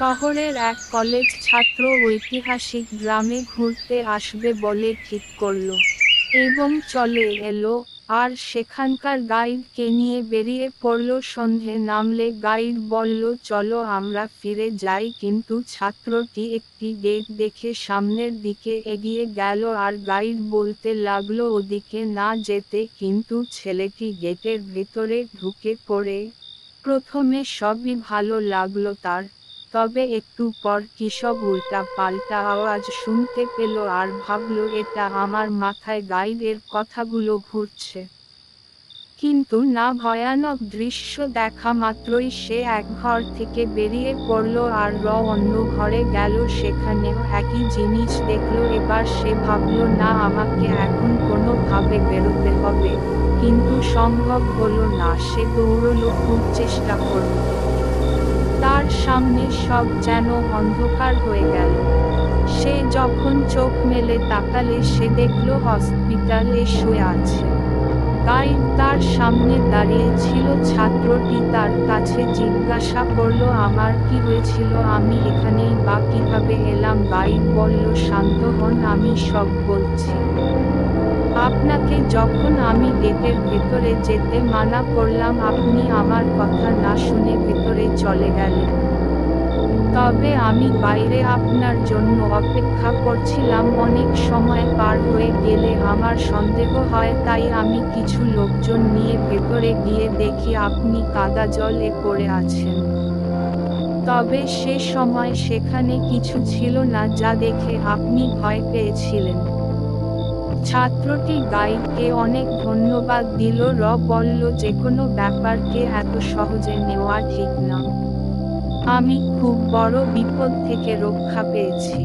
শহরের এক কলেজ ছাত্র ঐতিহাসিক গ্রামে ঘুরতে আসবে বলে ঠিক করল এবং চলে এলো। আর সেখানকার গাইডকে নিয়ে বেরিয়ে পড়ল। সন্ধে নামলে গাইড বলল, চলো আমরা ফিরে যাই, কিন্তু ছাত্রটি একটি গেট দেখে সামনের দিকে এগিয়ে গেল আর গাইড বলতে লাগলো ওদিকে না যেতে, কিন্তু ছেলেটি গেটের ভেতরে ঢুকে পড়ে। প্রথমে সবই ভালো লাগলো তার, তবে একটু পর কিসব উল্টা পাল্টা আওয়াজ শুনতে পেল আর ভাবল এটা আমার মাথায় গাইডের কথাগুলো ঘুরছে। কিন্তু না, ভয়ানক দৃশ্য দেখা মাত্রই সে এক ঘর থেকে বেরিয়ে পড়ল আর অন্য ঘরে গেল, সেখানেও একই জিনিস দেখল। এবার সে ভাবল না, আমাকে এখন কোনোভাবে বেরোতে হবে, কিন্তু সম্ভব হলো না। সে দৌড়লো, খুব চেষ্টা করল। তার সামনে সব যেন অন্ধকার হয়ে গেল। সে যখন চোখ মেলে তাকালে সে দেখল হসপিটালে শুয়ে আছে। গাইড তার সামনে দাঁড়িয়ে ছিল। ছাত্রটি তার কাছে জিজ্ঞাসা করল, আমার কি হয়েছিল, আমি এখানেই বা কিভাবে এলাম? গাইড বলল, শান্ত হন, আমি সব বলছি। আপনাকে যখন আমি গেটের ভেতরে যেতে মানা করলাম, আপনি আমার কথা না শুনে ভেতরে চলে গেলেন। তবে আমি বাইরে আপনার জন্য অপেক্ষা করছিলাম। অনেক সময় পার হয়ে গেলে আমার সন্দেহ হয়, তাই আমি কিছু লোকজন নিয়ে ভেতরে গিয়ে দেখি আপনি কাদা জলে পড়ে আছেন। তবে সে সময় সেখানে কিছু ছিল না যা দেখে আপনি ভয় পেয়েছিলেন। ছাত্রটি গাইডকে অনেক ধন্যবাদ দিল। বলল, যেকোনো ব্যাপারকে এত সহজে নেওয়া ঠিক না। আমি খুব বড় বিপদ থেকে রক্ষা পেয়েছি।